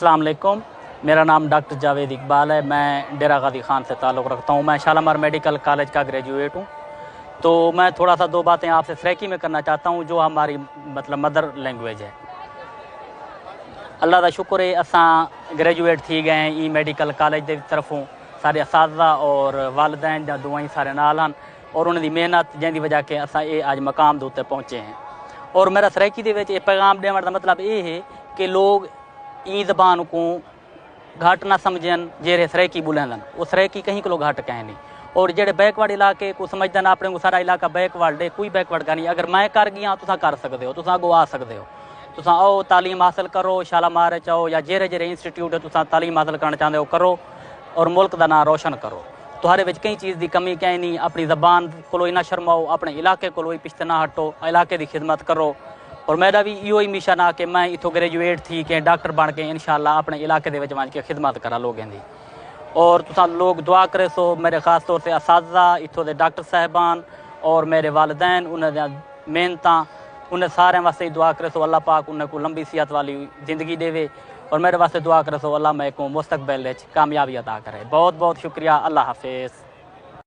अस्सलाम वालेकुम। मेरा नाम डॉक्टर जावेद इकबाल है। मैं डेरा गाजी खान से ताल्लुक़ रखता हूँ। मैं शालामार मेडिकल कॉलेज का ग्रेजुएट हूँ। तो मैं थोड़ा सा दो बातें आपसे सराइकी में करना चाहता हूँ, जो हमारी मतलब मदर लैंग्वेज है। अल्लाह का शुक्र है, असां ग्रेजुएट थी गए हैं ई मेडिकल कॉलेज की तरफों। सारे असातिज़ा और वालिदैन जा दुआएं सारे नाल हन और उन्होंने मेहनत जिंदी वजह के असां ये अज मकाम के उत्ते पहुँचे हैं। और मेरा सराइकी दे विच ये पैगाम देने का मतलब ये है कि लोग ई ज़बान को घट ना समझन जेरे सराइकी बुलंदन, वो सराइकी कहीं को घट कहें नहीं। और जेड़े बैकवर्ड इलाके को समझदन अपने को सारा इलाका बैकवर्ड है, कोई बैकवर्ड का नहीं। अगर मैं कर गया तुसा कर सकते हो, तुसा अगो आ सकते हो। तुसा आओ तालीम हासिल करो, शालामार चाहो या जेरे जेरे इंस्टीट्यूट है तुसा तालीम हासिल करना चाहते हो करो और मुल्क का नाम रोशन करो। तुहारे विच कई चीज़ की कमी कहीं नहीं। अपनी ज़बान को ना शर्माओ, अपने इलाके को पिछते ना हटो, इलाके की खिदमत करो। और मेरा भी इो ही मिशन आ कि मैं इतों ग्रेजुएट थी के डॉक्टर बन के इंशाअल्लाह अपने इलाके के वज के खिदमत करा लोगों की। और तुसा लोग दुआ करे सो मेरे ख़ास तौर से असातिज़ा इतों के डॉक्टर साहबान और मेरे वालिदैन उन्होंने मेहनत उन्हें सारे वास्ते दुआ करे सो अल्लाह पाक उन्हें को लंबी सेहत वाली ज़िंदगी देवे। और मेरे वास्ते दुआ करे सो अल्लाह मैं को मुस्तकबिल कामयाबी अता करे। बहुत बहुत शुक्रिया। अल्लाह हाफिज़।